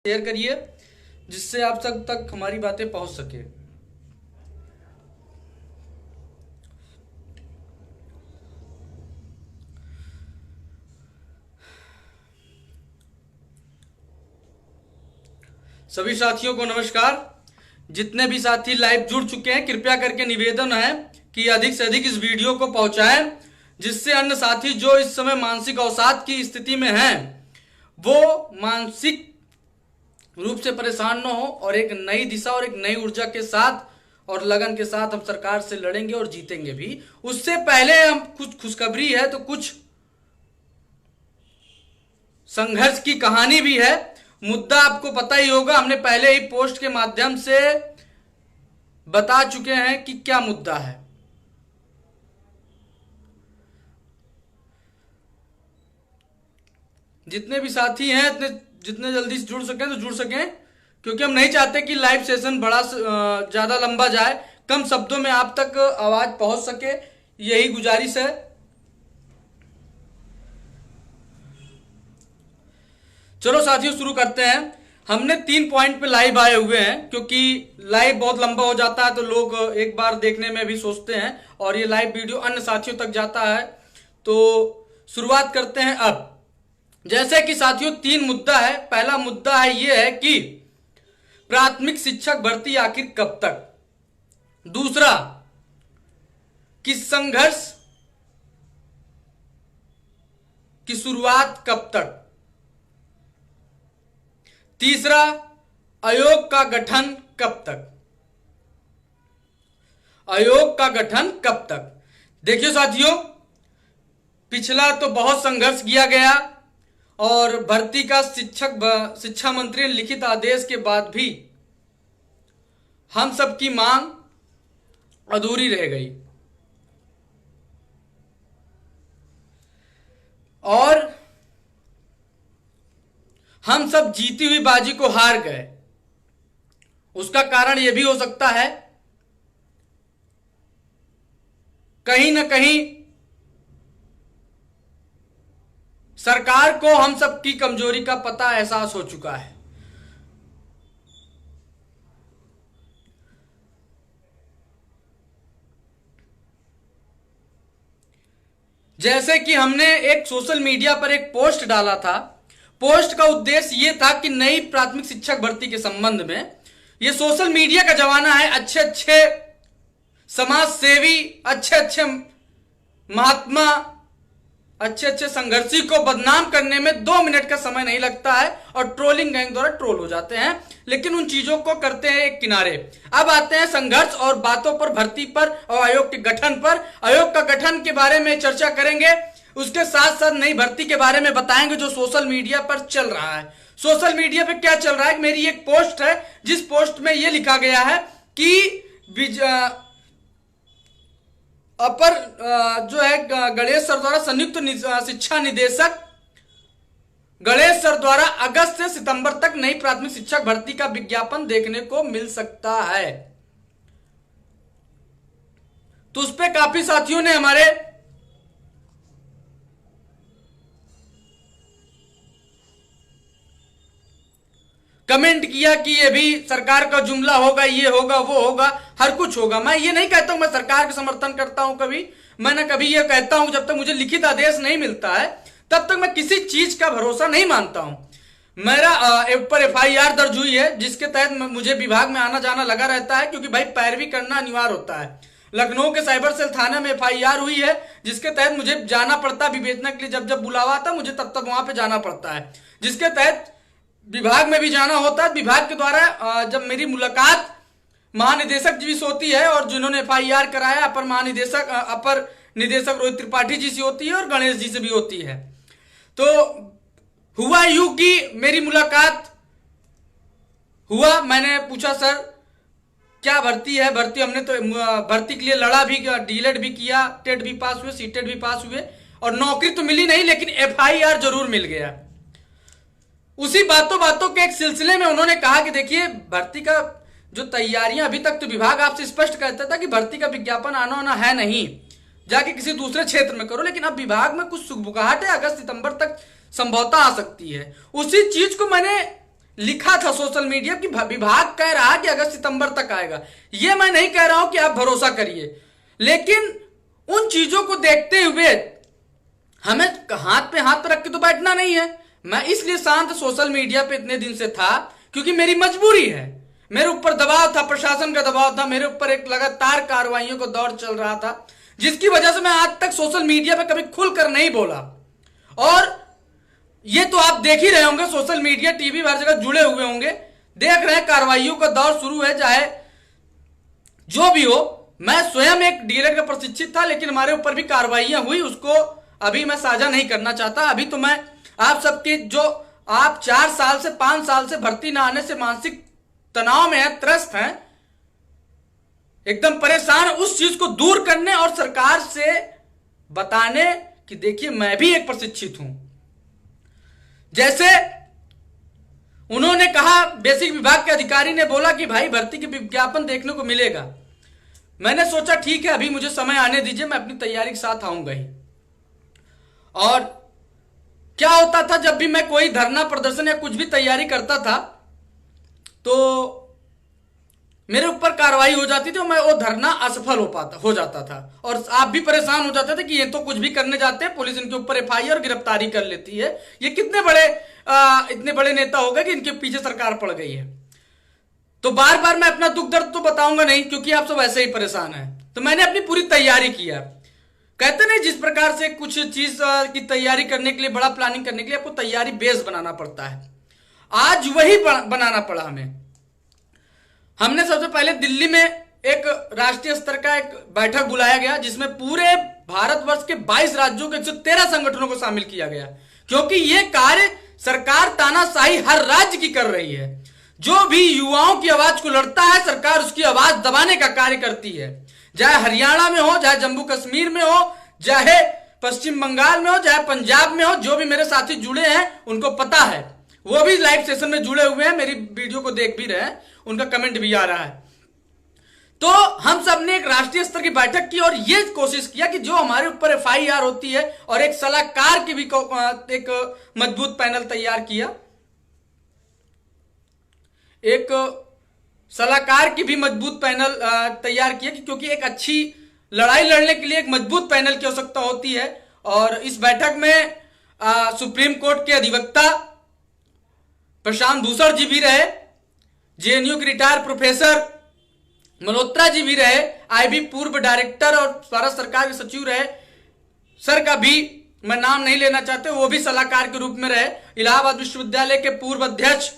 Share करिए जिससे आप तक हमारी बातें पहुंच सके। सभी साथियों को नमस्कार। जितने भी साथी लाइव जुड़ चुके हैं, कृपया करके निवेदन है कि अधिक से अधिक इस वीडियो को पहुंचाएं, जिससे अन्य साथी जो इस समय मानसिक अवसाद की स्थिति में हैं वो मानसिक रूप से परेशान न हो और एक नई दिशा और एक नई ऊर्जा के साथ और लगन के साथ हम सरकार से लड़ेंगे और जीतेंगे भी। उससे पहले हम कुछ खुशखबरी है तो कुछ संघर्ष की कहानी भी है। मुद्दा आपको पता ही होगा, हमने पहले ही पोस्ट के माध्यम से बता चुके हैं कि क्या मुद्दा है। जितने भी साथी हैं जितने जल्दी से जुड़ सकें तो जुड़ सकें, क्योंकि हम नहीं चाहते कि लाइव सेशन बड़ा ज्यादा लंबा जाए, कम शब्दों में आप तक आवाज पहुंच सके, यही गुजारिश है। चलो साथियों शुरू करते हैं। हमने 3 पॉइंट पे लाइव आए हुए हैं, क्योंकि लाइव बहुत लंबा हो जाता है तो लोग एक बार देखने में भी सोचते हैं और ये लाइव वीडियो अन्य साथियों तक जाता है। तो शुरुआत करते हैं अब। जैसे कि साथियों 3 मुद्दा है। पहला मुद्दा है ये है कि प्राथमिक शिक्षक भर्ती आखिर कब तक। दूसरा कि संघर्ष की शुरुआत कब तक। तीसरा आयोग का गठन कब तक। आयोग का गठन कब तक। देखिए साथियों, पिछला तो बहुत संघर्ष किया गया और भर्ती का शिक्षा मंत्री ने लिखित आदेश के बाद भी हम सबकी मांग अधूरी रह गई और हम सब जीती हुई बाजी को हार गए। उसका कारण यह भी हो सकता है कहीं ना कहीं सरकार को हम सब की कमजोरी का पता एहसास हो चुका है। जैसे कि हमने एक सोशल मीडिया पर एक पोस्ट डाला था। पोस्ट का उद्देश्य यह था कि नई प्राथमिक शिक्षक भर्ती के संबंध में, यह सोशल मीडिया का जमाना है, अच्छे अच्छे समाज सेवी, अच्छे अच्छे महात्मा, अच्छे अच्छे संघर्षी को बदनाम करने में 2 मिनट का समय नहीं लगता है और ट्रोलिंग गैंग द्वारा ट्रोल हो जाते हैं, लेकिन उन चीजों को करते हैं एक किनारे। अब आते हैं संघर्ष और बातों पर, भर्ती पर और आयोग के गठन पर। आयोग का गठन के बारे में चर्चा करेंगे, उसके साथ साथ नई भर्ती के बारे में बताएंगे जो सोशल मीडिया पर चल रहा है। सोशल मीडिया पर क्या चल रहा है, मेरी एक पोस्ट है जिस पोस्ट में यह लिखा गया है कि अपर जो है गणेश सर द्वारा संयुक्त शिक्षा निदेशक गणेश सर द्वारा अगस्त से सितंबर तक नई प्राथमिक शिक्षक भर्ती का विज्ञापन देखने को मिल सकता है। तो उस पर काफी साथियों ने हमारे कमेंट किया कि ये भी सरकार का जुमला होगा, ये होगा, वो होगा, हर कुछ होगा। मैं ये नहीं कहता हूं मैं सरकार का समर्थन करता हूं, कभी मैं ना कभी ये कहता हूं जब तक मुझे लिखित आदेश नहीं मिलता है तब तक मैं किसी चीज का भरोसा नहीं मानता हूं। मेरा पर FIR दर्ज हुई है जिसके तहत मुझे विभाग में आना जाना लगा रहता है, क्योंकि भाई पैरवी करना अनिवार्य होता है। लखनऊ के साइबर सेल थाने में FIR हुई है जिसके तहत मुझे जाना पड़ता है विवेचना के लिए। जब जब बुलावा आता मुझे तब तब वहां पर जाना पड़ता है, जिसके तहत विभाग में भी जाना होता है। विभाग के द्वारा जब मेरी मुलाकात महानिदेशक जी से होती है और जिन्होंने FIR कराया अपर निदेशक रोहित त्रिपाठी जी से होती है और गणेश जी से भी होती है। तो हुआ यूं कि मेरी मुलाकात हुआ, मैंने पूछा सर क्या भर्ती है। भर्ती हमने तो भर्ती के लिए लड़ा भी, डीलेट भी किया, टेट भी पास हुए, सीटेट भी पास हुए और नौकरी तो मिली नहीं, लेकिन FIR जरूर मिल गया। उसी बातों के एक सिलसिले में उन्होंने कहा कि देखिए भर्ती का जो तैयारियां, अभी तक तो विभाग आपसे स्पष्ट कहता था कि भर्ती का विज्ञापन आना होना है नहीं, जाके किसी दूसरे क्षेत्र में करो, लेकिन अब विभाग में कुछ सुगबुगाहट है, अगस्त सितंबर तक संभवतः आ सकती है। उसी चीज को मैंने लिखा था सोशल मीडिया कि विभाग कह रहा है कि अगस्त सितंबर तक आएगा। ये मैं नहीं कह रहा हूं कि आप भरोसा करिए, लेकिन उन चीजों को देखते हुए हमें हाथ पे हाथ रख के तो बैठना नहीं है। मैं इसलिए शांत सोशल मीडिया पे इतने दिन से था क्योंकि मेरी मजबूरी है, मेरे ऊपर दबाव था, प्रशासन का दबाव था, मेरे ऊपर एक लगातार कार्रवाइयों का दौर चल रहा था, जिसकी वजह से मैं आज तक सोशल मीडिया पे कभी खुलकर नहीं बोला। और ये तो आप देख ही रहे होंगे, सोशल मीडिया, टीवी, हर जगह जुड़े हुए होंगे, देख रहे हैं कार्रवाइयों का दौर शुरू है। चाहे जो भी हो, मैं स्वयं एक डीलर का प्रशिक्षित था, लेकिन हमारे ऊपर भी कार्रवाइयां हुई, उसको अभी मैं साझा नहीं करना चाहता। अभी तो मैं आप सबके, जो आप 4 साल से 5 साल से भर्ती ना आने से मानसिक तनाव में है, त्रस्त हैं, एकदम परेशान, उस चीज को दूर करने और सरकार से बताने कि देखिए मैं भी एक प्रशिक्षित हूं। जैसे उन्होंने कहा, बेसिक विभाग के अधिकारी ने बोला कि भाई भर्ती के विज्ञापन देखने को मिलेगा। मैंने सोचा ठीक है, अभी मुझे समय आने दीजिए, मैं अपनी तैयारी के साथ आऊंगा ही। और क्या होता था, जब भी मैं कोई धरना प्रदर्शन या कुछ भी तैयारी करता था तो मेरे ऊपर कार्रवाई हो जाती थी और मैं वो धरना असफल हो जाता था। और आप भी परेशान हो जाते थे कि ये तो कुछ भी करने जाते हैं, पुलिस इनके ऊपर एफआईआर और गिरफ्तारी कर लेती है, ये कितने बड़े इतने बड़े नेता हो गए कि इनके पीछे सरकार पड़ गई है। तो बार बार मैं अपना दुख दर्द तो बताऊंगा नहीं, क्योंकि आप सब ऐसे ही परेशान हैं। तो मैंने अपनी पूरी तैयारी किया। कहते नहीं, जिस प्रकार से कुछ चीज की तैयारी करने के लिए, बड़ा प्लानिंग करने के लिए आपको तैयारी बेस बनाना पड़ता है, आज वही बनाना पड़ा हमें। हमने सबसे पहले दिल्ली में एक राष्ट्रीय स्तर का एक बैठक बुलाया गया, जिसमें पूरे भारतवर्ष के 22 राज्यों के 113 संगठनों को शामिल किया गया, क्योंकि यह कार्य सरकार तानाशाही हर राज्य की कर रही है। जो भी युवाओं की आवाज को लड़ता है, सरकार उसकी आवाज दबाने का कार्य करती है। चाहे हरियाणा में हो, चाहे जम्मू कश्मीर में हो, चाहे पश्चिम बंगाल में हो, चाहे पंजाब में हो, जो भी मेरे साथी जुड़े हैं उनको पता है, वो भी लाइव सेशन में जुड़े हुए हैं, मेरी वीडियो को देख भी रहे हैं, उनका कमेंट भी आ रहा है। तो हम सब ने एक राष्ट्रीय स्तर की बैठक की और ये कोशिश किया कि जो हमारे ऊपर एफआईआर होती है, और एक सलाहकार की भी एक मजबूत पैनल तैयार किया, एक सलाहकार की भी मजबूत पैनल तैयार किया, क्योंकि एक अच्छी लड़ाई लड़ने के लिए एक मजबूत पैनल की आवश्यकता होती है। और इस बैठक में सुप्रीम कोर्ट के अधिवक्ता प्रशांत भूषण जी भी रहे, जेएनयू के रिटायर्ड प्रोफेसर मल्होत्रा जी भी रहे, आईबी पूर्व डायरेक्टर और भारत सरकार के सचिव रहे, सर का भी मैं नाम नहीं लेना चाहते, वो भी सलाहकार के रूप में रहे, इलाहाबाद विश्वविद्यालय के पूर्व अध्यक्ष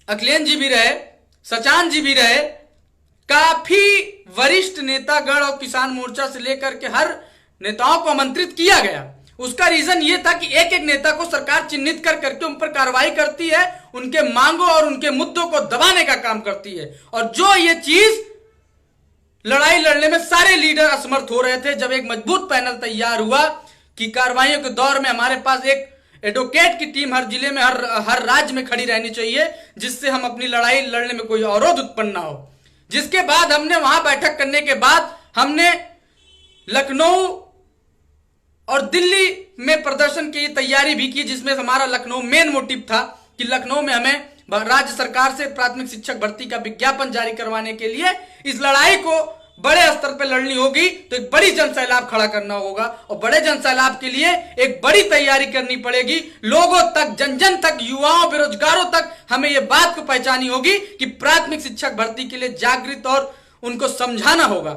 अखिलेश जी भी रहे, सचान जी भी रहे, काफी वरिष्ठ नेतागण और किसान मोर्चा से लेकर के हर नेताओं को आमंत्रित किया गया। उसका रीजन ये था कि एक एक नेता को सरकार चिन्हित कर करके उन पर कार्रवाई करती है, उनके मांगों और उनके मुद्दों को दबाने का काम करती है। और जो ये चीज लड़ाई लड़ने में सारे लीडर असमर्थ हो रहे थे, जब एक मजबूत पैनल तैयार हुआ कि कार्रवाइयों के दौर में हमारे पास एक एडवोकेट की टीम हर जिले में, हर राज्य में खड़ी रहनी चाहिए, जिससे हम अपनी लड़ाई लड़ने में कोई अवरोध उत्पन्न ना हो। जिसके बाद हमने वहां बैठक करने के बाद हमने लखनऊ और दिल्ली में प्रदर्शन की तैयारी भी की, जिसमें हमारा लखनऊ मेन मोटिव था कि लखनऊ में हमें राज्य सरकार से प्राथमिक शिक्षक भर्ती का विज्ञापन जारी करवाने के लिए इस लड़ाई को बड़े स्तर पर लड़नी होगी, तो एक बड़ी जनसैलाब खड़ा करना होगा। और बड़े जनसैलाब के लिए एक बड़ी तैयारी करनी पड़ेगी। लोगों तक, जन जन तक, युवाओं, बेरोजगारों तक हमें यह बात को पहचानी होगी कि प्राथमिक शिक्षक भर्ती के लिए जागृत और उनको समझाना होगा,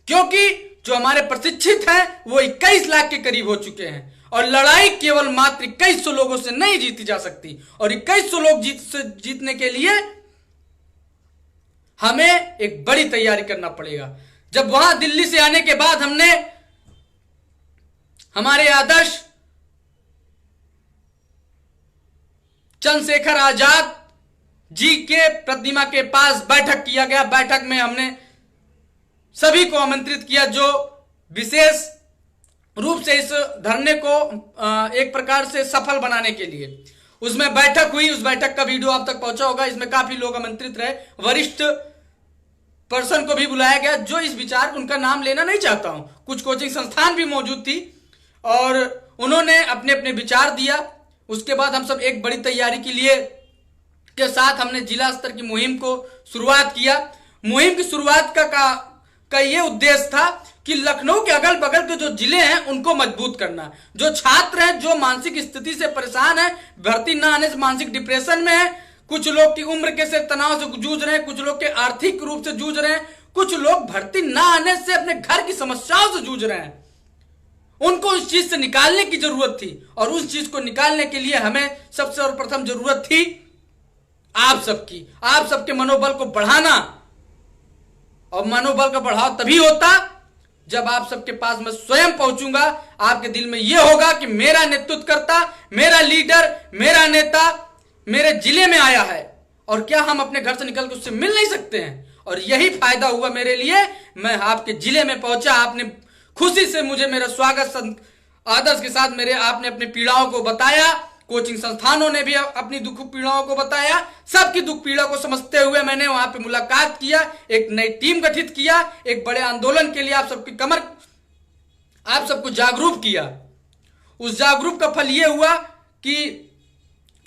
क्योंकि जो हमारे प्रशिक्षित हैं वो 21 लाख के करीब हो चुके हैं, और लड़ाई केवल मात्र 2100 लोगों से नहीं जीती जा सकती। और 2100 लोग जीतने के लिए हमें एक बड़ी तैयारी करना पड़ेगा। जब वहां दिल्ली से आने के बाद हमने हमारे आदर्श चंद्रशेखर आजाद जी के प्रतिमा के पास बैठक किया गया। बैठक में हमने सभी को आमंत्रित किया, जो विशेष रूप से इस धरने को एक प्रकार से सफल बनाने के लिए उसमें बैठक हुई। उस बैठक का वीडियो आप तक पहुंचा होगा। इसमें काफी लोग आमंत्रित रहे, वरिष्ठ पर्सन को भी बुलाया गया, जो इस विचार, उनका नाम लेना नहीं चाहता हूं, कुछ कोचिंग संस्थान भी मौजूद थी, और उन्होंने अपने अपने विचार दिया। उसके बाद हम सब एक बड़ी तैयारी के लिए के साथ हमने जिला स्तर की मुहिम को शुरुआत किया। मुहिम की शुरुआत का ये उद्देश्य था कि लखनऊ के अगल बगल के जो जिले हैं उनको मजबूत करना। जो छात्र हैं जो मानसिक स्थिति से परेशान है, भर्ती ना आने से मानसिक डिप्रेशन में है, कुछ लोग की उम्र के से तनाव से जूझ रहे हैं, कुछ लोग के आर्थिक रूप से जूझ रहे हैं, कुछ लोग भर्ती ना आने से अपने घर की समस्याओं से जूझ रहे हैं, उनको उस चीज से निकालने की जरूरत थी। और उस चीज को निकालने के लिए हमें सबसे और प्रथम जरूरत थी आप सबकी, आप सबके मनोबल को बढ़ाना। और मनोबल का बढ़ाव तभी होता जब आप सबके पास मैं स्वयं पहुंचूंगा। आपके दिल में यह होगा कि मेरा नेतृत्व करता, मेरा लीडर, मेरा नेता मेरे जिले में आया है, और क्या हम अपने घर से निकल के उससे मिल नहीं सकते हैं। और यही फायदा हुआ मेरे लिए। मैं आपके जिले में पहुंचा, आपने खुशी से मुझे मेरा स्वागत आदर्श के साथ आपने अपनी पीड़ाओं को बताया, कोचिंग संस्थानों ने भी अपनी दुख पीड़ाओं को बताया। सबकी दुख पीड़ा को समझते हुए मैंने वहां पे मुलाकात किया, एक नई टीम गठित किया, एक बड़े आंदोलन के लिए आप सबको जागरूक किया। उस जागरूक का फल यह हुआ कि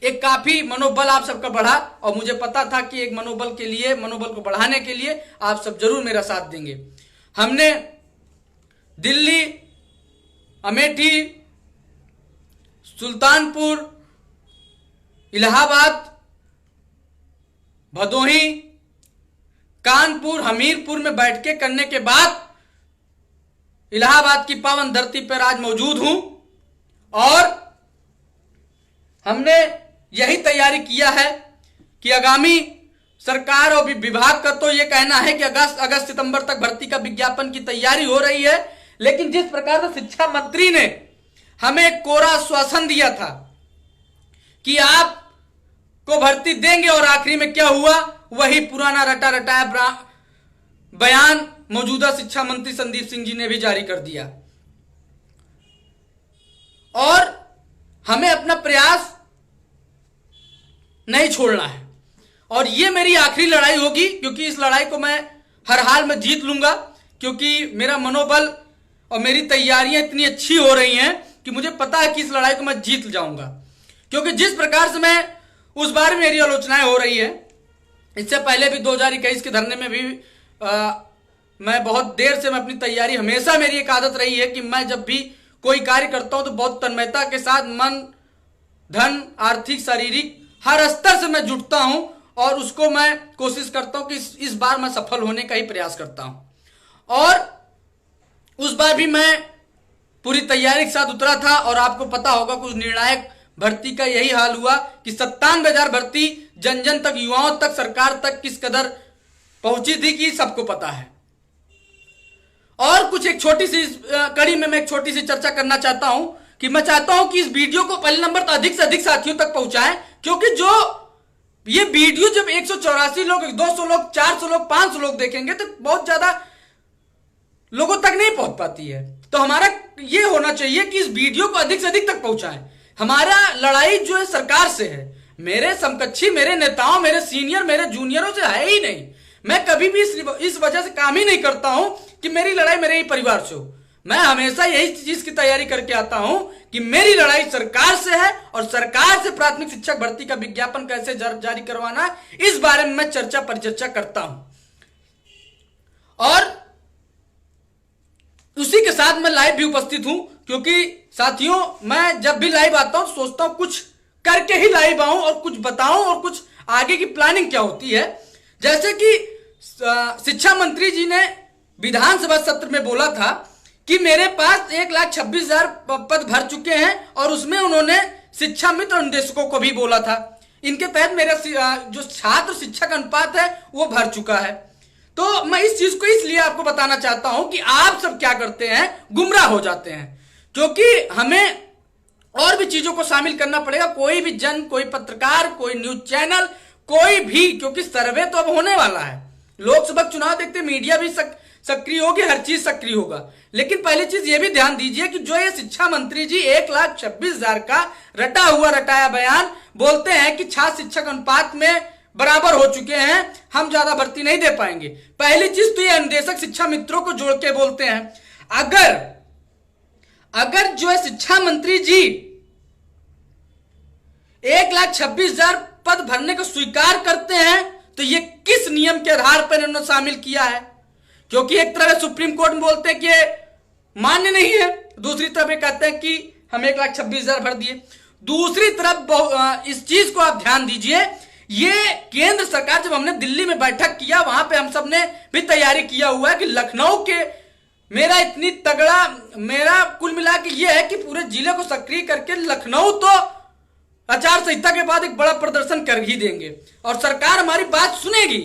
एक काफी मनोबल आप सबका बढ़ा, और मुझे पता था कि एक मनोबल को बढ़ाने के लिए आप सब जरूर मेरा साथ देंगे। हमने दिल्ली, अमेठी, सुल्तानपुर, इलाहाबाद, भदोही, कानपुर, हमीरपुर में बैठकें करने के बाद इलाहाबाद की पावन धरती पर आज मौजूद हूं। और हमने यही तैयारी किया है कि आगामी सरकार और विभाग का तो यह कहना है कि अगस्त सितंबर तक भर्ती का विज्ञापन की तैयारी हो रही है, लेकिन जिस प्रकार से शिक्षा मंत्री ने हमें एक कोरा आश्वासन दिया था कि आप को भर्ती देंगे, और आखिरी में क्या हुआ, वही पुराना रटा रटाया बयान मौजूदा शिक्षा मंत्री संदीप सिंह जी ने भी जारी कर दिया। और हमें अपना प्रयास नहीं छोड़ना है, और ये मेरी आखिरी लड़ाई होगी, क्योंकि इस लड़ाई को मैं हर हाल में जीत लूंगा, क्योंकि मेरा मनोबल और मेरी तैयारियां इतनी अच्छी हो रही हैं कि मुझे पता है कि इस लड़ाई को मैं जीत जाऊंगा। क्योंकि जिस प्रकार से मैं उस बार मेरी आलोचनाएं हो रही है, इससे पहले भी 2021 के धरने में भी मैं बहुत देर से मैं अपनी तैयारी, हमेशा मेरी एक आदत रही है कि मैं जब भी कोई कार्य करता हूं तो बहुत तन्मयता के साथ मन, धन, आर्थिक, शारीरिक हर स्तर से मैं जुटता हूं, और उसको मैं कोशिश करता हूं कि इस बार मैं सफल होने का ही प्रयास करता हूं। और उस बार भी मैं पूरी तैयारी के साथ उतरा था, और आपको पता होगा कुछ निर्णायक भर्ती का यही हाल हुआ कि 97,000 भर्ती जन जन तक, युवाओं तक, सरकार तक किस कदर पहुंची थी कि सबको पता है। और कुछ एक छोटी सी कड़ी में मैं एक छोटी सी चर्चा करना चाहता हूं कि मैं चाहता हूं कि इस वीडियो को पहले नंबर तो अधिक से अधिक साथियों तक पहुंचाएं, क्योंकि जो ये वीडियो जब 184 लोग, 200 लोग, 400 लोग, 500 लोग देखेंगे तो बहुत ज्यादा लोगों तक नहीं पहुंच पाती है। तो हमारा ये होना चाहिए कि इस वीडियो को अधिक से अधिक तक पहुंचाएं। हमारा लड़ाई जो है सरकार से है, मेरे समकक्षी, मेरे नेताओं, मेरे सीनियर, मेरे जूनियरों से है ही नहीं। मैं कभी भी इस वजह से काम ही नहीं करता हूं कि मेरी लड़ाई मेरे ही परिवार से हो। मैं हमेशा यही चीज की तैयारी करके आता हूं कि मेरी लड़ाई सरकार से है, और सरकार से प्राथमिक शिक्षक भर्ती का विज्ञापन कैसे जारी करवाना, इस बारे में मैं चर्चा परिचर्चा करता हूं। और उसी के साथ मैं लाइव भी उपस्थित हूं, क्योंकि साथियों मैं जब भी लाइव आता हूं सोचता हूं कुछ करके ही लाइव आऊं और कुछ बताऊं और कुछ आगे की प्लानिंग क्या होती है। जैसे कि शिक्षा मंत्री जी ने विधानसभा सत्र में बोला था कि मेरे पास 1,26,000 पद भर चुके हैं, और उसमें उन्होंने शिक्षा मित्र और निदेशकों को भी बोला था। इनके तहत मेरा जो छात्र शिक्षक अनुपात है वो भर चुका है। तो मैं इस चीज को इसलिए आपको बताना चाहता हूं कि आप सब क्या करते हैं, गुमराह हो जाते हैं, क्योंकि हमें और भी चीजों को शामिल करना पड़ेगा। कोई भी जन, कोई पत्रकार, कोई न्यूज चैनल, कोई भी, क्योंकि सर्वे तो अब होने वाला है। लोकसभा चुनाव देखते मीडिया भी सक्रिय होगी, हर चीज सक्रिय होगा। लेकिन पहली चीज ये भी ध्यान दीजिए कि जो ये शिक्षा मंत्री जी 1,26,000 का रटा हुआ रटाया बयान बोलते हैं कि छात्र शिक्षक अनुपात में बराबर हो चुके हैं, हम ज्यादा भर्ती नहीं दे पाएंगे। पहली चीज तो ये अनुदेशक शिक्षा मित्रों को जोड़ के बोलते हैं। अगर जो है शिक्षा मंत्री जी 1,26,000 पद भरने को स्वीकार करते हैं तो ये किस नियम के आधार पर इन्होंने शामिल किया है? क्योंकि एक तरफ सुप्रीम कोर्ट में बोलते हैं कि मान्य नहीं है, दूसरी तरफ ये कहते हैं कि हम 1,26,000 भर दिए। दूसरी तरफ इस चीज को आप ध्यान दीजिए, ये केंद्र सरकार, जब हमने दिल्ली में बैठक किया वहां पे हम सब ने भी तैयारी किया हुआ है कि लखनऊ के मेरा कुल मिला के ये है कि पूरे जिले को सक्रिय करके लखनऊ तो आचार संहिता के बाद एक बड़ा प्रदर्शन कर ही देंगे और सरकार हमारी बात सुनेगी,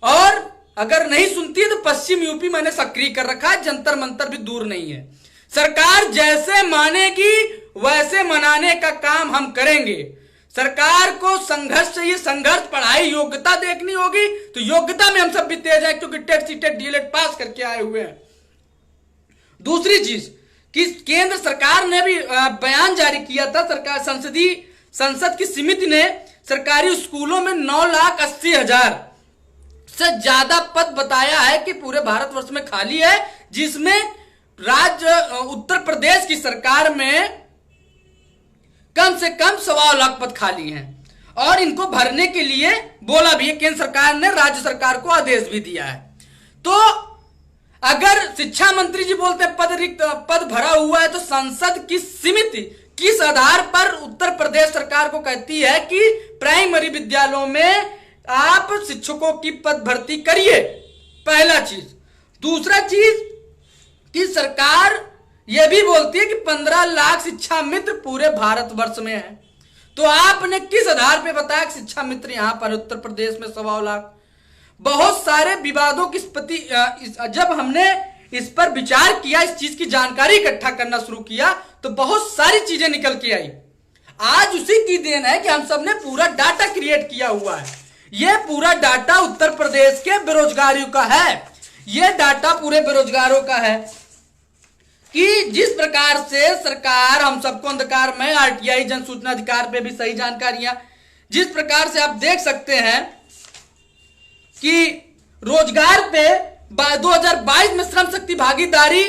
और अगर नहीं सुनती है तो पश्चिम यूपी मैंने सक्रिय कर रखा है, जंतर मंतर भी दूर नहीं है। सरकार जैसे मानेगी वैसे मनाने का काम हम करेंगे। सरकार को संघर्ष चाहिए, संघर्ष, पढ़ाई, योग्यता देखनी होगी तो योग्यता में हम सब भी तेज हैं, क्योंकि टेट सीटेट डीएलएड पास करके आए हुए हैं। दूसरी चीज कि केंद्र सरकार ने भी बयान जारी किया था, संसद की समिति ने सरकारी स्कूलों में 9,80,000 से ज्यादा पद बताया है कि पूरे भारतवर्ष में खाली है, जिसमें राज्य उत्तर प्रदेश की सरकार में कम से कम 1.25 लाख पद खाली हैं और इनको भरने के लिए बोला भी है। केंद्र सरकार ने राज्य सरकार को आदेश भी दिया है। तो अगर शिक्षा मंत्री जी बोलते हैं पद भरा हुआ है, तो संसद की समिति किस आधार पर उत्तर प्रदेश सरकार को कहती है कि प्राइमरी विद्यालयों में आप शिक्षकों की पद भर्ती करिए? पहला चीज। दूसरा चीज कि सरकार यह भी बोलती है कि 15 लाख शिक्षा मित्र पूरे भारतवर्ष में है, तो आपने किस आधार पे बताया कि शिक्षा मित्र यहां पर उत्तर प्रदेश में 1.25 लाख? बहुत सारे विवादों की जब हमने इस पर विचार किया, इस चीज की जानकारी इकट्ठा करना शुरू किया, तो बहुत सारी चीजें निकल के आई। आज उसी की देन है कि हम सब ने पूरा डाटा क्रिएट किया हुआ है। यह पूरा डाटा उत्तर प्रदेश के बेरोजगारियों का है, यह डाटा पूरे बेरोजगारों का है कि जिस प्रकार से सरकार हम सबको अंधकार में, आरटीआई जन सूचना अधिकार पे भी सही जानकारियां, जिस प्रकार से आप देख सकते हैं कि रोजगार पे 2022 में श्रम शक्ति भागीदारी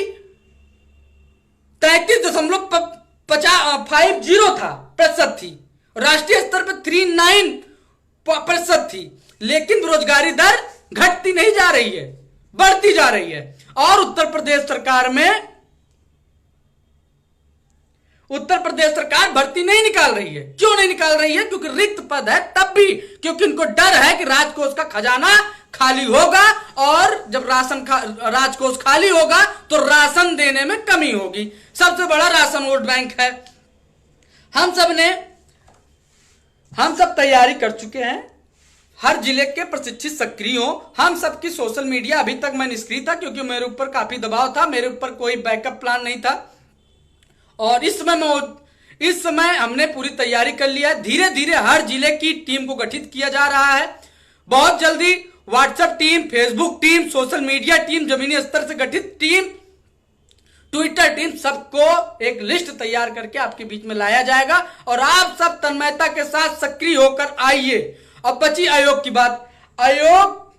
33.50% थी, राष्ट्रीय स्तर पर 39% थी, लेकिन बेरोजगारी दर घटती नहीं जा रही है, बढ़ती जा रही है। और उत्तर प्रदेश सरकार भर्ती नहीं निकाल रही है। क्यों नहीं निकाल रही है? क्योंकि रिक्त पद है, तब भी क्योंकि उनको डर है कि राजकोष का खजाना खाली होगा, और जब राजकोष खाली होगा तो राशन देने में कमी होगी। सबसे बड़ा राशन वोट बैंक है। हम सब तैयारी कर चुके हैं, हर जिले के प्रशिक्षित सक्रिय हो। हम सबकी सोशल मीडिया, अभी तक मैं निष्क्रिय था क्योंकि मेरे ऊपर काफी दबाव था, मेरे ऊपर कोई बैकअप प्लान नहीं था, और इस समय हमने पूरी तैयारी कर लिया है। धीरे धीरे हर जिले की टीम को गठित किया जा रहा है। बहुत जल्दी WhatsApp team, Facebook team, social media team, जमीनी स्तर से गठित टीम, ट्विटर टीम, सबको एक लिस्ट तैयार करके आपके बीच में लाया जाएगा और आप सब तन्मयता के साथ सक्रिय होकर आइए। अब बची आयोग की बात। आयोग,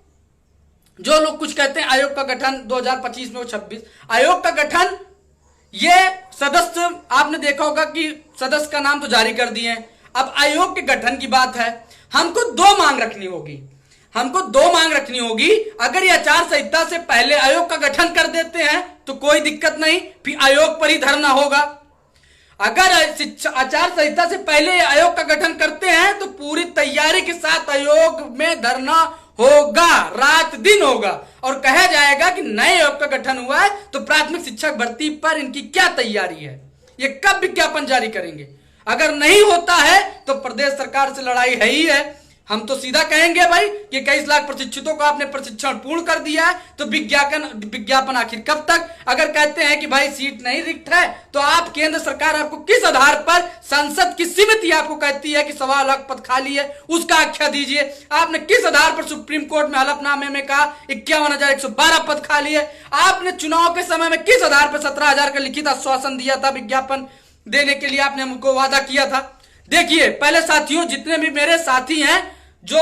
जो लोग कुछ कहते हैं आयोग का गठन 2025 में, 26 आयोग का गठन, ये सदस्य आपने देखा होगा कि सदस्य का नाम तो जारी कर दिए हैं। अब आयोग के गठन की बात है, हमको दो मांग रखनी होगी। अगर ये आचार संहिता से पहले आयोग का गठन कर देते हैं तो कोई दिक्कत नहीं, फिर आयोग पर ही धरना होगा। अगर आचार संहिता से पहले आयोग का गठन करते हैं तो पूरी तैयारी के साथ आयोग में धरना होगा, रात दिन होगा, और कहा जाएगा कि नए आयोग का गठन हुआ है तो प्राथमिक शिक्षक भर्ती पर इनकी क्या तैयारी है, ये कब विज्ञापन जारी करेंगे। अगर नहीं होता है तो प्रदेश सरकार से लड़ाई है ही है। हम तो सीधा कहेंगे भाई कि 21 लाख प्रशिक्षितों का आपने प्रशिक्षण पूर्ण कर दिया है, तो विज्ञापन आखिर कब तक? अगर कहते हैं कि भाई सीट नहीं रिक्त है, तो आप केंद्र सरकार आपको किस आधार पर, संसद की समिति आपको कहती है कि 1.25 लाख पद खाली है, उसका आख्या दीजिए। आपने किस आधार पर सुप्रीम कोर्ट में हलफनामे में कहा 51,112 पद खाली है? आपने चुनाव के समय में किस आधार पर 17,000 का लिखित आश्वासन दिया था, विज्ञापन देने के लिए आपने हमको वादा किया था? देखिए पहले साथियों, जितने भी मेरे साथी हैं जो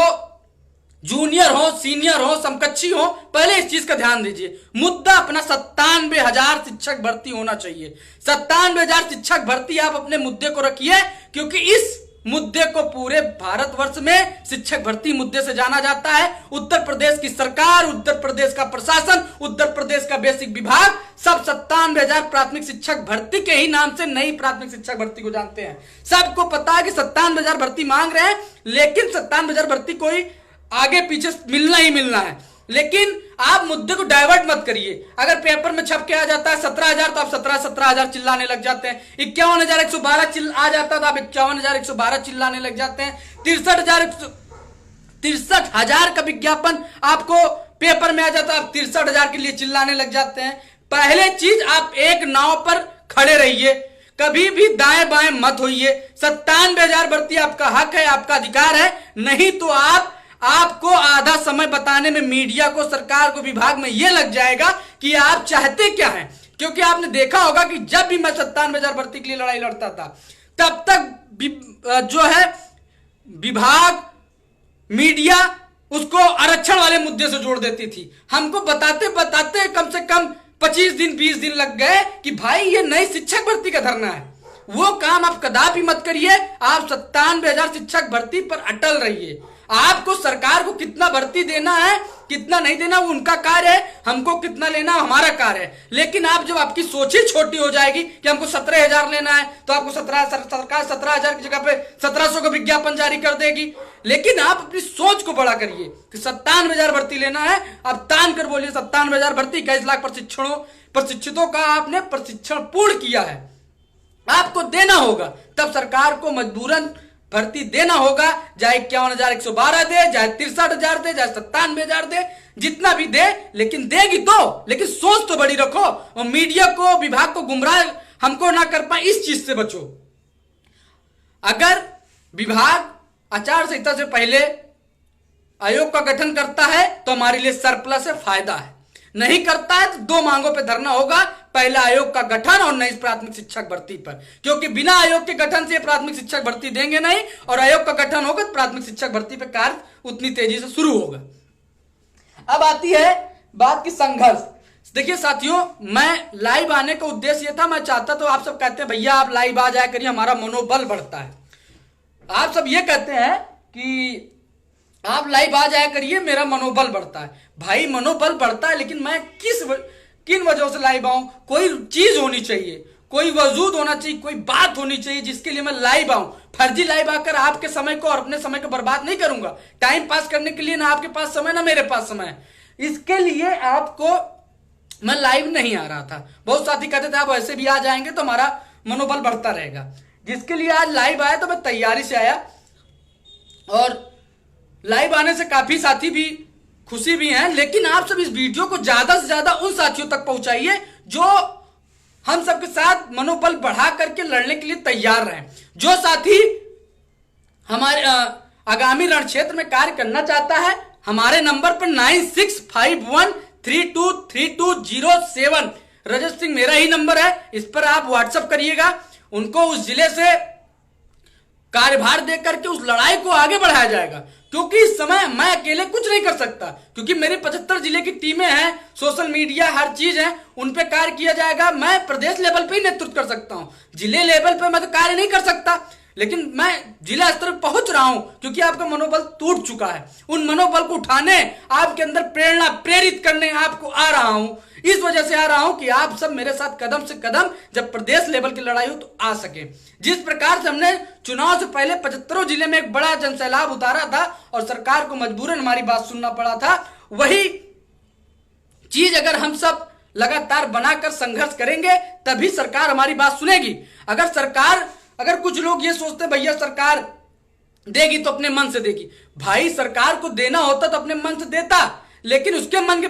जूनियर हो, सीनियर हो, समकक्षी हो, पहले इस चीज का ध्यान दीजिए। मुद्दा अपना 97,000 शिक्षक भर्ती होना चाहिए। 97,000 शिक्षक भर्ती आप अपने मुद्दे को रखिए, क्योंकि इस मुद्दे को पूरे भारतवर्ष में शिक्षक भर्ती मुद्दे से जाना जाता है। उत्तर प्रदेश की सरकार, उत्तर प्रदेश का प्रशासन, उत्तर प्रदेश का बेसिक विभाग सब 97,000 प्राथमिक शिक्षक भर्ती के ही नाम से नई प्राथमिक शिक्षक भर्ती को जानते हैं। सबको पता है कि 97,000 भर्ती मांग रहे हैं, लेकिन 97,000 भर्ती कोई आगे पीछे मिलना ही मिलना है। लेकिन आप मुद्दे को डाइवर्ट मत करिए। अगर पेपर में छप के आ जाता है 17,000 तो आप 17,000 चिल्लाने लग जाते हैं। 51,112 आ जाता तो आप 51,112 चिल्लाने लग जाते हैं। 63,000 का विज्ञापन आपको पेपर में आ जाता है, आप 63,000 के लिए चिल्लाने लग जाते हैं। पहले चीज, आप एक नाव पर खड़े रहिए, कभी भी दाएं बाएं मत होइए। 97,000 भर्ती आपका हक है, आपका अधिकार है। नहीं तो आपको आधा समय बताने में मीडिया को, सरकार को, विभाग में यह लग जाएगा कि आप चाहते क्या हैं। क्योंकि आपने देखा होगा कि जब भी मैं 97,000 भर्ती के लिए लड़ाई लड़ता था, तब तक जो है विभाग, मीडिया उसको आरक्षण वाले मुद्दे से जोड़ देती थी। हमको बताते बताते कम से कम 25 दिन 20 दिन लग गए कि भाई ये नई शिक्षक भर्ती का धरना है। वो काम आप कदापि मत करिए। आप 97,000 शिक्षक भर्ती पर अटल रहिए। आपको सरकार को कितना भर्ती देना है, कितना नहीं देना, वो उनका कार्य है। हमको कितना लेना हमारा कार्य है। लेकिन आप जब आपकी सोच ही छोटी हो जाएगी कि हमको 17,000 लेना है, तो आपको सरकार 17,000 की जगह पे 1,700 का विज्ञापन जारी कर देगी। लेकिन आप अपनी सोच को बड़ा करिए कि 97,000 भर्ती लेना है। आप तान कर बोलिए 97,000 भर्ती, 21 लाख प्रशिक्षितों का आपने प्रशिक्षण पूर्ण किया है, आपको देना होगा। तब सरकार को मजबूरन भर्ती देना होगा, चाहे 51,112 दे, चाहे 63,000 दे, चाहे 97,000 दे, जितना भी दे, लेकिन देगी तो। लेकिन सोच तो बड़ी रखो और मीडिया को, विभाग को गुमराह हमको ना कर पाए, इस चीज से बचो। अगर विभाग आचार संहिता से पहले आयोग का गठन करता है तो हमारे लिए सरप्लस है, फायदा है। नहीं करता है तो 2 मांगों पे धरना होगा। पहला, आयोग का गठन, और नई प्राथमिक शिक्षक भर्ती पर। क्योंकि बिना आयोग के गठन से प्राथमिक शिक्षक भर्ती देंगे नहीं, और आयोग का गठन होगा तो प्राथमिक शिक्षक भर्ती पे कार्य उतनी तेजी से शुरू होगा। अब आती है बात की संघर्ष। देखिए साथियों, मैं लाइव आने का उद्देश्य यह था, मैं चाहता तो आप सब कहते हैं भैया आप लाइव आ जाया करिए, हमारा मनोबल बढ़ता है। आप सब ये कहते हैं कि आप लाइव आ जाया करिए, मेरा मनोबल बढ़ता है। भाई मनोबल बढ़ता है, लेकिन मैं किन वजहों से लाइव आऊं? कोई चीज होनी चाहिए, कोई वजूद होना चाहिए, कोई बात होनी चाहिए जिसके लिए मैं लाइव आऊं। फर्जी लाइव आकर आपके समय को और अपने समय को बर्बाद नहीं करूंगा। टाइम पास करने के लिए ना आपके पास समय, ना मेरे पास समय है। इसके लिए आपको मैं लाइव नहीं आ रहा था। बहुत साथी कहते थे आप ऐसे भी आ जाएंगे तो हमारा मनोबल बढ़ता रहेगा। जिसके लिए आज लाइव आया तो मैं तैयारी से आया, और लाइव आने से काफी साथी भी खुशी भी हैं। लेकिन आप सब इस वीडियो को ज्यादा से ज्यादा उन साथियों तक पहुंचाइए जो हम सबके साथ मनोबल बढ़ा करके लड़ने के लिए तैयार रहें। जो साथी हमारे आगामी रण क्षेत्र में कार्य करना चाहता है, हमारे नंबर पर 9651323207 रजत सिंह मेरा ही नंबर है, इस पर आप व्हाट्सएप करिएगा। उनको उस जिले से कार्यभार देकर के उस लड़ाई को आगे बढ़ाया जाएगा। क्योंकि इस समय मैं अकेले कुछ नहीं कर सकता, क्योंकि मेरे 75 जिले की टीमें हैं, सोशल मीडिया हर चीज है, उन पे कार्य किया जाएगा। मैं प्रदेश लेवल पे ही नेतृत्व कर सकता हूं, जिले लेवल पे मैं तो कार्य नहीं कर सकता। लेकिन मैं जिला स्तर पर पहुंच रहा हूं क्योंकि आपका मनोबल टूट चुका है। उन मनोबल को उठाने, आपके अंदर प्रेरणा प्रेरित करने आपको आ रहा हूं। इस वजह से आ रहा हूं कि आप सब मेरे साथ कदम से कदम, जब प्रदेश लेवल की लड़ाई हो तो आ सके। जिस प्रकार से हमने चुनाव से पहले 75 जिले में एक बड़ा जनसैलाब उतारा था और सरकार को मजबूरन हमारी बात सुनना पड़ा था, वही चीज अगर हम सब लगातार बनाकर संघर्ष करेंगे तभी सरकार हमारी बात सुनेगी। अगर कुछ लोग ये सोचते भैया सरकार देगी तो अपने मन से देगी, भाई सरकार को देना होता तो अपने मन से देता, लेकिन उसके मन के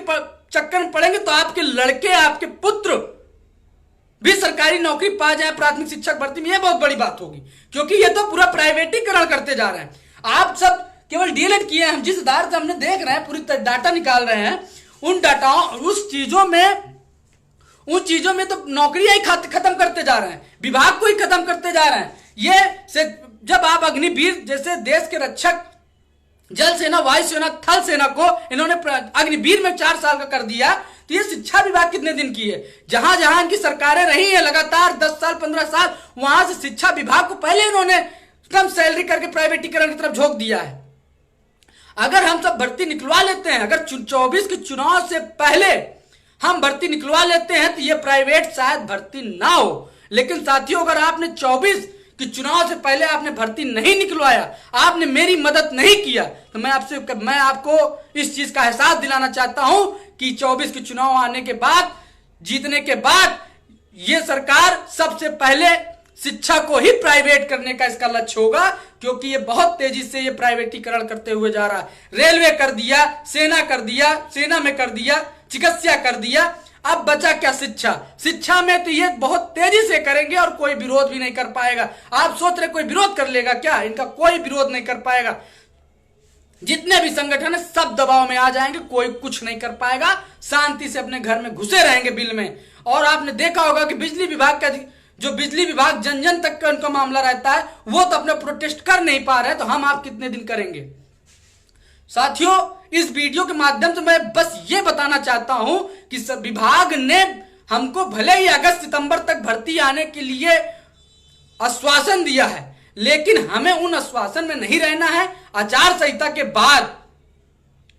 चक्कर में पड़ेंगे तो आपके लड़के, आपके पुत्र भी सरकारी नौकरी पा जाए प्राथमिक शिक्षक भर्ती में, यह बहुत बड़ी बात होगी। क्योंकि ये तो पूरा प्राइवेटीकरण करते जा रहे हैं। आप सब केवल डीएलएड किए हैं, हम जिस आधार से हमने देख रहे हैं, पूरी डाटा निकाल रहे हैं, उन डाटाओं उन चीजों में तो नौकरियां ही खत्म करते जा रहे हैं, विभाग को ही खत्म करते जा रहे हैं। ये से जब आप अग्निवीर जैसे देश के रक्षक, जल सेना, वायु सेना, थल सेना को इन्होंने अग्निवीर में 4 साल का कर दिया, तो ये शिक्षा विभाग कितने दिन की है? जहां जहां इनकी सरकारें रही है लगातार 10 साल 15 साल, वहां से शिक्षा विभाग को पहले इन्होंने कम सैलरी करके प्राइवेटीकरण की तरफ झोंक दिया है। अगर हम सब भर्ती निकलवा लेते हैं, अगर 24 के चुनाव से पहले हम भर्ती निकलवा लेते हैं तो ये प्राइवेट शायद भर्ती ना हो। लेकिन साथियों, अगर आपने 24 कि चुनाव से पहले आपने भर्ती नहीं निकलवाया, आपने मेरी मदद नहीं किया, तो मैं आपको इस चीज का एहसास दिलाना चाहता हूं कि 24 के चुनाव आने के बाद, जीतने के बाद, ये सरकार सबसे पहले शिक्षा को ही प्राइवेट करने का इसका लक्ष्य होगा, क्योंकि ये बहुत तेजी से ये प्राइवेटीकरण करते हुए जा रहा है। रेलवे कर दिया, सेना में कर दिया, चिकित्सा कर दिया, अब बचा क्या? शिक्षा में तो ये बहुत तेजी से करेंगे और कोई विरोध भी नहीं कर पाएगा। आप सोच रहे कोई विरोध कर लेगा क्या? इनका कोई विरोध नहीं कर पाएगा। जितने भी संगठन है सब दबाव में आ जाएंगे, कोई कुछ नहीं कर पाएगा, शांति से अपने घर में घुसे रहेंगे बिल में। और आपने देखा होगा कि बिजली विभाग का जो बिजली विभाग जन जन तक का उनका मामला रहता है, वो तो अपने प्रोटेस्ट कर नहीं पा रहे, तो हम आप कितने दिन करेंगे? साथियों, इस वीडियो के माध्यम से मैं बस ये बताना चाहता हूं कि विभाग ने हमको भले ही अगस्त सितंबर तक भर्ती आने के लिए आश्वासन दिया है, लेकिन हमें उन आश्वासन में नहीं रहना है। आचार संहिता के बाद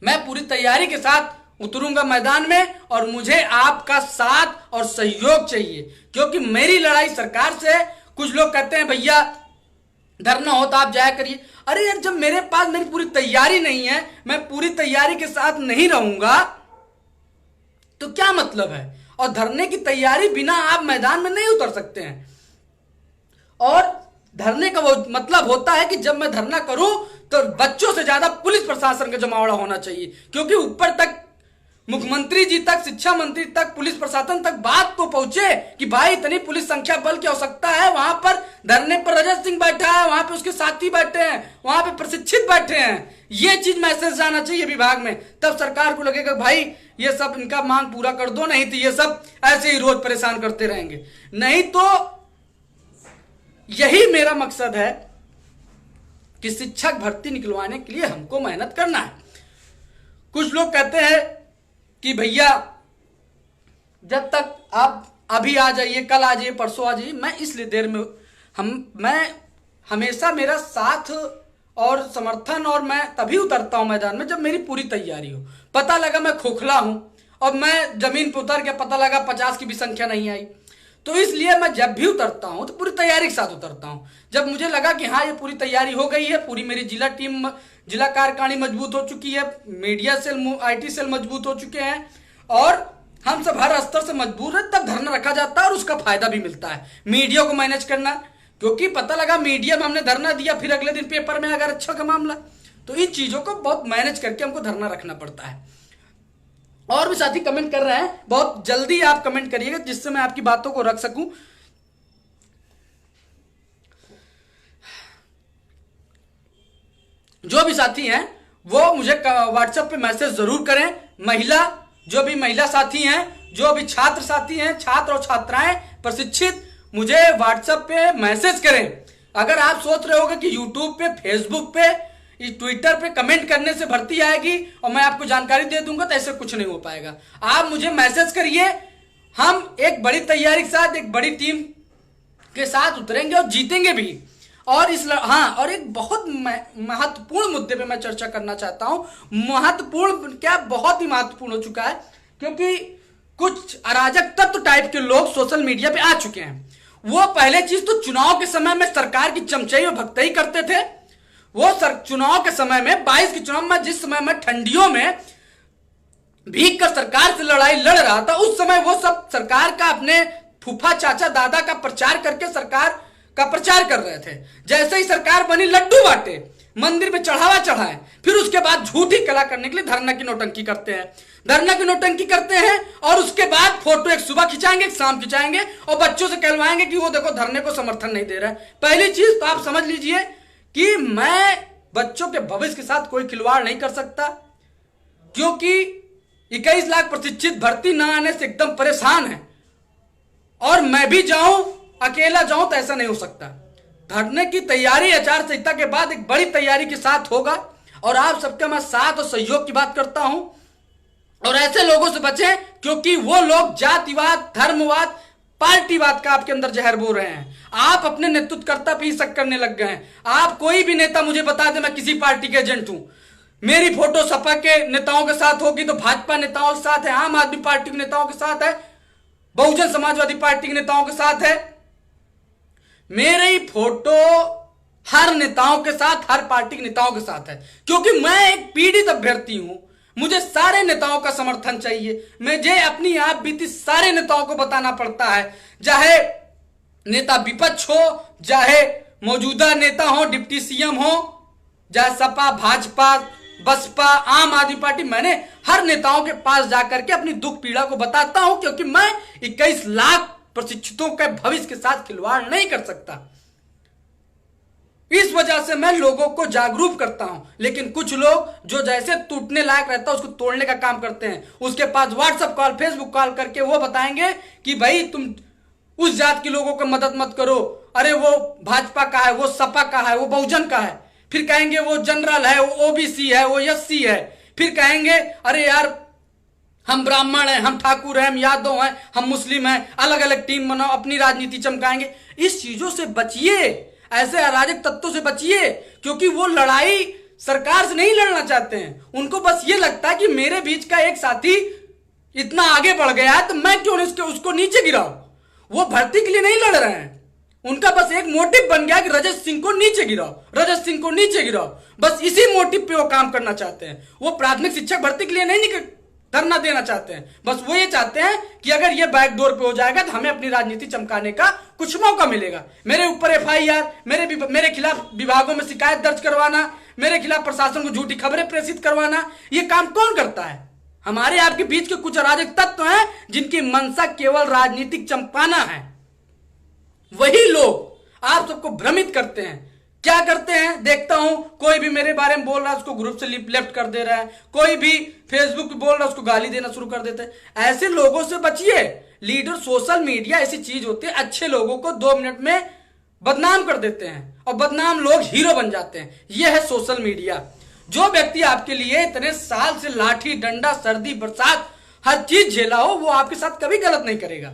मैं पूरी तैयारी के साथ उतरूंगा मैदान में, और मुझे आपका साथ और सहयोग चाहिए, क्योंकि मेरी लड़ाई सरकार से है। कुछ लोग कहते हैं भैया धरना हो तो आप जाया करिए। अरे यार, जब मेरे पास मेरी पूरी तैयारी नहीं है, मैं पूरी तैयारी के साथ नहीं रहूंगा तो क्या मतलब है? और धरने की तैयारी बिना आप मैदान में नहीं उतर सकते हैं। और धरने का वो मतलब होता है कि जब मैं धरना करूं तो बच्चों से ज्यादा पुलिस प्रशासन का जमावड़ा होना चाहिए, क्योंकि ऊपर तक मुख्यमंत्री जी तक, शिक्षा मंत्री तक, पुलिस प्रशासन तक बात तो पहुंचे कि भाई इतनी पुलिस संख्या बल की आवश्यकता है। वहां पर धरने पर रजत सिंह बैठा है, वहां पे उसके साथी बैठे हैं, वहां पे प्रशिक्षित बैठे हैं। ये चीज मैसेज जाना चाहिए विभाग में, तब सरकार को लगेगा भाई ये सब इनका मांग पूरा कर दो, नहीं तो ये सब ऐसे ही रोज परेशान करते रहेंगे। नहीं तो यही मेरा मकसद है कि शिक्षक भर्ती निकलवाने के लिए हमको मेहनत करना है। कुछ लोग कहते हैं कि भैया जब तक आप अभी आ जाइए, कल आ जाइए, परसों आ जाइए, मैं इसलिए देर में मैं हमेशा मेरा साथ और समर्थन, और मैं तभी उतरता हूं मैदान में जब मेरी पूरी तैयारी हो। पता लगा मैं खोखला हूं और मैं जमीन पर उतर गया, पता लगा 50 की भी संख्या नहीं आई, तो इसलिए मैं जब भी उतरता हूं तो पूरी तैयारी के साथ उतरता हूं। जब मुझे लगा कि हाँ ये पूरी तैयारी हो गई है, पूरी मेरी जिला टीम, जिला कार्यकारिणी मजबूत हो चुकी है, मीडिया सेल, आईटी सेल मजबूत हो चुके हैं, और हम सब हर स्तर से मजबूत है, तब धरना रखा जाता है और उसका फायदा भी मिलता है। मीडिया को मैनेज करना, क्योंकि पता लगा मीडिया में हमने धरना दिया, फिर अगले दिन पेपर में अगर अच्छा का मामला, तो इन चीजों को बहुत मैनेज करके हमको धरना रखना पड़ता है। और भी साथी कमेंट कर रहे हैं, बहुत जल्दी आप कमेंट करिएगा जिससे मैं आपकी बातों को रख सकूं। जो भी साथी हैं वो मुझे व्हाट्सएप पे मैसेज जरूर करें। महिला, जो भी महिला साथी हैं, जो भी छात्र साथी हैं, छात्र और छात्राएं प्रशिक्षित, मुझे व्हाट्सएप पे मैसेज करें। अगर आप सोच रहे होगे कि यूट्यूब पे, फेसबुक पे, ट्विटर पे कमेंट करने से भर्ती आएगी और मैं आपको जानकारी दे दूंगा, तो ऐसे कुछ नहीं हो पाएगा। आप मुझे मैसेज करिए, हम एक बड़ी तैयारी के साथ, एक बड़ी टीम के साथ उतरेंगे और जीतेंगे भी। और और एक बहुत महत्वपूर्ण मुद्दे पे मैं चर्चा करना चाहता हूं। महत्वपूर्ण क्या, बहुत ही महत्वपूर्ण हो चुका है, क्योंकि कुछ अराजक तत्व टाइप के लोग सोशल मीडिया पे आ चुके हैं। वो पहले चीज तो चुनाव के समय में सरकार की चमचाई और भक्तई करते थे। वो चुनाव के समय में, 22 के चुनाव में, जिस समय में ठंडियों में भीग कर सरकार से लड़ाई लड़ रहा था, उस समय वो सब सरकार का, अपने फूफा, चाचा, दादा का प्रचार करके सरकार का प्रचार कर रहे थे। जैसे ही सरकार बनी, लड्डू बांटे, मंदिर में चढ़ावा चढ़ाए, फिर उसके बाद झूठी कला करने के लिए धरना की नौटंकी करते हैं। धरना की नौटंकी करते हैं और उसके बाद फोटो एक सुबह खिंचाएंगे, एक शाम खिंचाएंगे और बच्चों से कहलवाएंगे कि वो देखो धरने को समर्थन नहीं दे रहा है। पहली चीज तो आप समझ लीजिए कि मैं बच्चों के भविष्य के साथ कोई खिलवाड़ नहीं कर सकता, क्योंकि 21 लाख प्रशिक्षित भर्ती न आने से एकदम परेशान है, और मैं भी जाऊं, अकेला जाऊं तो ऐसा नहीं हो सकता। धरने की तैयारी आचार संहिता के बाद एक बड़ी तैयारी के साथ होगा, और आप सबका मैं साथ और सहयोग की बात करता हूं। और ऐसे लोगों से बचें, क्योंकि वो लोग जातिवाद, धर्मवाद, पार्टीवाद का आपके अंदर जहर बो रहे हैं। आप अपने नेतृत्वकर्ता पे ही शक करने लग गए हैं। आप कोई भी नेता मुझे बता दे मैं किसी पार्टी के एजेंट हूं। मेरी फोटो सपा के नेताओं के साथ होगी तो भाजपा नेताओं के साथ है, आम आदमी पार्टी के नेताओं के साथ है, बहुजन समाजवादी पार्टी के नेताओं के साथ है। मेरी फोटो हर नेताओं के साथ, हर पार्टी के नेताओं के साथ है, क्योंकि मैं एक पीड़ित अभ्यर्थी हूं। मुझे सारे नेताओं का समर्थन चाहिए। मुझे अपनी आप बीती सारे नेताओं को बताना पड़ता है, चाहे नेता विपक्ष हो, चाहे मौजूदा नेता हो, डिप्टी सीएम हो, चाहे सपा, भाजपा, बसपा, आम आदमी पार्टी। मैंने हर नेताओं के पास जाकर के अपनी दुख पीड़ा को बताता हूं, क्योंकि मैं 21 लाख प्रशिक्षितों के भविष्य के साथ खिलवाड़ नहीं कर सकता। इस वजह से मैं लोगों को जागरूक करता हूं। लेकिन कुछ लोग जो जैसे टूटने लायक रहता है उसको तोड़ने का काम करते हैं। उसके पास व्हाट्सएप कॉल, फेसबुक कॉल करके वो बताएंगे कि भाई तुम उस जात के लोगों को मदद मत करो, अरे वो भाजपा का है, वो सपा का है, वो बहुजन का है। फिर कहेंगे वो जनरल है, वो ओबीसी है, वो एससी है। फिर कहेंगे अरे यार हम ब्राह्मण हैं, हम ठाकुर हैं, हम यादव हैं, हम मुस्लिम हैं, अलग अलग टीम बनाओ, अपनी राजनीति चमकाएंगे। इस चीजों से बचिए, ऐसे अराजक तत्वों से बचिए, क्योंकि वो लड़ाई सरकार से नहीं लड़ना चाहते हैं। उनको बस ये लगता है कि मेरे बीच का एक साथी इतना आगे बढ़ गया है तो मैं क्यों उसको नीचे गिराऊं। वो भर्ती के लिए नहीं लड़ रहे हैं, उनका बस एक मोटिव बन गया कि रजत सिंह को नीचे गिराओ, रजत सिंह को नीचे गिराओ। बस इसी मोटिव पे वो काम करना चाहते हैं। वो प्राथमिक शिक्षक भर्ती के लिए नहीं धरना देना चाहते हैं, बस वो ये चाहते हैं कि अगर ये बैकडोर पे हो जाएगा तो हमें अपनी राजनीति चमकाने का कुछ मौका मिलेगा। मेरे ऊपर एफआईआर, मेरे खिलाफ विभागों में शिकायत दर्ज करवाना, मेरे खिलाफ प्रशासन को झूठी खबरें प्रेषित करवाना, ये काम कौन करता है? हमारे आपके बीच के कुछ अराजक तत्व हैं जिनकी मंशा केवल राजनीतिक चमकाना है। वही लोग आप सबको भ्रमित करते हैं। क्या करते हैं? देखता हूं कोई भी मेरे बारे में बोल रहा है उसको ग्रुप से लेफ्ट कर दे रहा है, कोई भी फेसबुक पे बोल रहा है उसको गाली देना शुरू कर देते हैं। ऐसे लोगों से बचिए। लीडर, सोशल मीडिया ऐसी चीज होती है, अच्छे लोगों को 2 मिनट में बदनाम कर देते हैं और बदनाम लोग हीरो बन जाते हैं। यह है सोशल मीडिया। जो व्यक्ति आपके लिए इतने साल से लाठी डंडा, सर्दी बरसात हर चीज झेला हो, वो आपके साथ कभी गलत नहीं करेगा।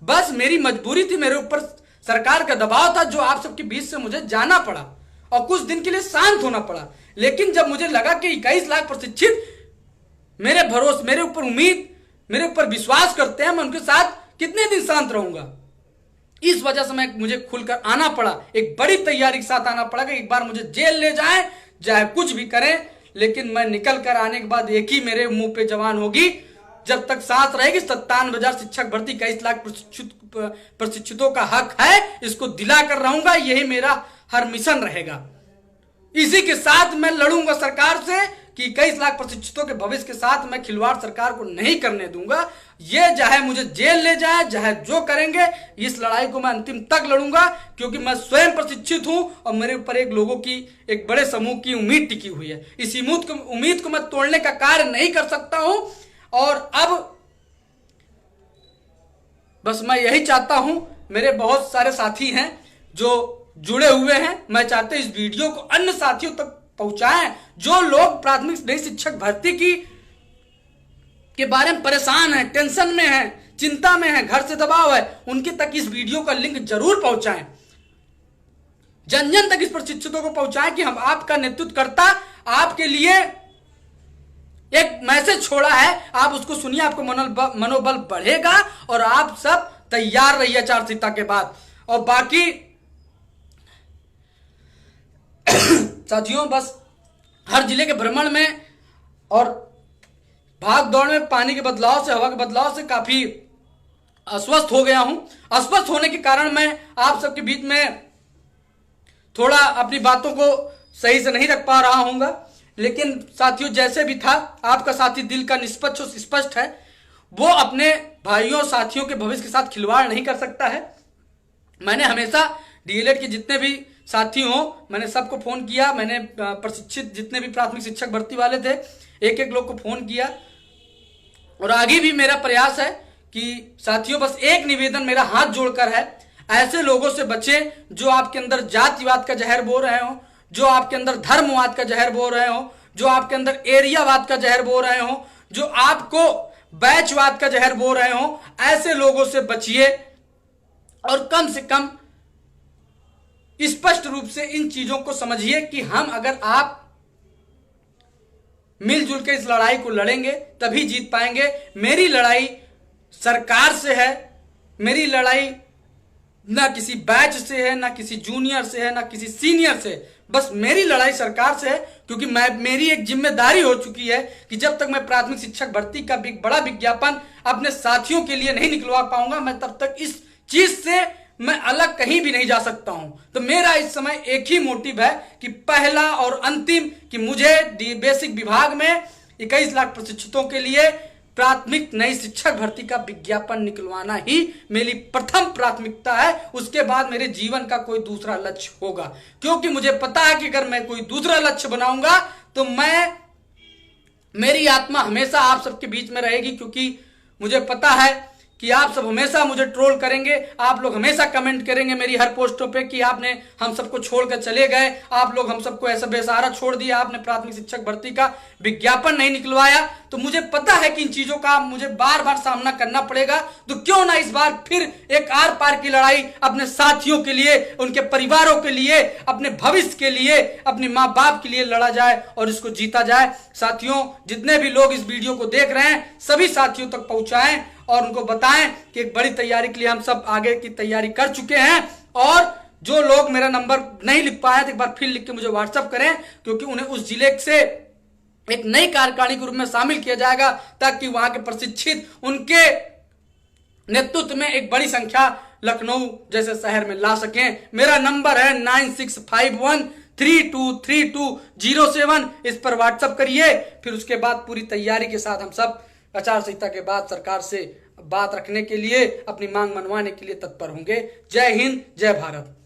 बस मेरी मजबूरी थी, मेरे ऊपर सरकार का दबाव था, जो आप सबके बीच से मुझे जाना पड़ा और कुछ दिन के लिए शांत होना पड़ा। लेकिन जब मुझे लगा कि 21 लाख प्रशिक्षित मेरे भरोसे, मेरे ऊपर उम्मीद, मेरे ऊपर विश्वास करते हैं, मैं उनके साथ कितने दिन शांत रहूंगा। इस वजह से मुझे खुलकर आना पड़ा, एक बड़ी तैयारी के साथ आना पड़ा कि एक बार मुझे जेल ले जाए, चाहे कुछ भी करें, लेकिन मैं निकल कर आने के बाद एक ही मेरे मुंह पे जवान होगी, जब तक सांस रहेगी 57,000 शिक्षक भर्ती, 21 लाख प्रशिक्षितों का हक है, इसको दिला कर रहूंगा। यही मेरा हर मिशन रहेगा। इसी के साथ मैं लड़ूंगा सरकार से कि 21 लाख प्रशिक्षितों के भविष्य के साथ मैं खिलवाड़ सरकार को नहीं करने दूंगा। ये चाहे मुझे जेल ले जाए, चाहे जो करेंगे, इस लड़ाई को मैं अंतिम तक लड़ूंगा, क्योंकि मैं स्वयं प्रशिक्षित हूं और मेरे ऊपर एक लोगों की, एक बड़े समूह की उम्मीद टिकी हुई है। इस उम्मीद को मैं तोड़ने का कार्य नहीं कर सकता हूं। और अब बस मैं यही चाहता हूं, मेरे बहुत सारे साथी हैं जो जुड़े हुए हैं, मैं चाहते इस वीडियो को अन्य साथियों तक पहुंचाएं। जो लोग प्राथमिक नई शिक्षक भर्ती के बारे में परेशान हैं, टेंशन में हैं, चिंता में हैं, घर से दबाव है, उनके तक इस वीडियो का लिंक जरूर पहुंचाएं। जन जन तक इस प्रशिक्षितों को पहुंचाएं कि हम आपका नेतृत्व करता आपके लिए एक मैसेज छोड़ा है, आप उसको सुनिए, आपको मनोबल बढ़ेगा और आप सब तैयार रहिए आचार-संहिता के बाद। और बाकी साथियों, बस हर जिले के भ्रमण में और भाग दौड़ में पानी के बदलाव से, हवा के बदलाव से काफी अस्वस्थ हो गया हूं। अस्वस्थ होने के कारण मैं आप सबके बीच में थोड़ा अपनी बातों को सही से नहीं रख पा रहा हूंगा। लेकिन साथियों, जैसे भी था, आपका साथी दिल का निष्पक्ष और स्पष्ट है। वो अपने भाइयों साथियों के भविष्य के साथ खिलवाड़ नहीं कर सकता है। मैंने हमेशा डीएलएड के जितने भी साथी हो, मैंने सबको फोन किया। मैंने प्रशिक्षित जितने भी प्राथमिक शिक्षक भर्ती वाले थे, एक एक लोग को फोन किया। और आगे भी मेरा प्रयास है कि साथियों, बस एक निवेदन मेरा हाथ जोड़कर है, ऐसे लोगों से बचें जो आपके अंदर जातिवाद का जहर बो रहे हो, जो आपके अंदर धर्मवाद का जहर बो रहे हो, जो आपके अंदर एरियावाद का जहर बो रहे हो, जो आपको बैचवाद का जहर बो रहे हो। ऐसे लोगों से बचिए। और कम से कम स्पष्ट रूप से इन चीजों को समझिए कि अगर आप मिलजुल के इस लड़ाई को लड़ेंगे तभी जीत पाएंगे। मेरी लड़ाई सरकार से है, मेरी लड़ाई ना किसी बैच से है, ना किसी जूनियर से है, ना किसी सीनियर से, बस मेरी लड़ाई सरकार से है। क्योंकि मेरी एक जिम्मेदारी हो चुकी है कि जब तक मैं प्राथमिक शिक्षक भर्ती का बड़ा विज्ञापन अपने साथियों के लिए नहीं निकलवा पाऊंगा, मैं तब तक इस चीज से मैं अलग कहीं भी नहीं जा सकता हूं। तो मेरा इस समय एक ही मोटिव है कि पहला और अंतिम कि मुझे बेसिक विभाग में 21 लाख प्रशिक्षितों के लिए प्राथमिक नई शिक्षक भर्ती का विज्ञापन निकलवाना ही मेरी प्रथम प्राथमिकता है। उसके बाद मेरे जीवन का कोई दूसरा लक्ष्य होगा, क्योंकि मुझे पता है कि अगर मैं कोई दूसरा लक्ष्य बनाऊंगा तो मेरी आत्मा हमेशा आप सबके बीच में रहेगी। क्योंकि मुझे पता है कि आप सब हमेशा मुझे ट्रोल करेंगे, आप लोग हमेशा कमेंट करेंगे मेरी हर पोस्टों पे कि आपने हम सबको छोड़कर चले गए, आप लोग हम सबको ऐसा बेसहारा छोड़ दिया, आपने प्राथमिक शिक्षक भर्ती का विज्ञापन नहीं निकलवाया। तो मुझे पता है कि इन चीजों का मुझे बार बार सामना करना पड़ेगा। तो क्यों ना इस बार फिर एक आर पार की लड़ाई अपने साथियों के लिए, उनके परिवारों के लिए, अपने भविष्य के लिए, अपने माँ बाप के लिए लड़ा जाए और इसको जीता जाए। साथियों, जितने भी लोग इस वीडियो को देख रहे हैं सभी साथियों तक पहुंचाएं और उनको बताएं कि एक बड़ी तैयारी के लिए हम सब आगे की तैयारी कर चुके हैं। और जो लोग मेरा नंबर नहीं लिख पाए तो एक बार फिर लिख के मुझे व्हाट्सएप करें, क्योंकि उन्हें उस जिले से एक नई कार्यकारिणी के रूप में शामिल किया जाएगा ताकि वहां के प्रशिक्षित उनके नेतृत्व में एक बड़ी संख्या लखनऊ जैसे शहर में ला सकें। मेरा नंबर है 9651323207। इस पर व्हाट्सएप करिए। फिर उसके बाद पूरी तैयारी के साथ हम सब आचार संहिता के बाद सरकार से बात रखने के लिए, अपनी मांग मनवाने के लिए तत्पर होंगे। जय हिंद, जय भारत।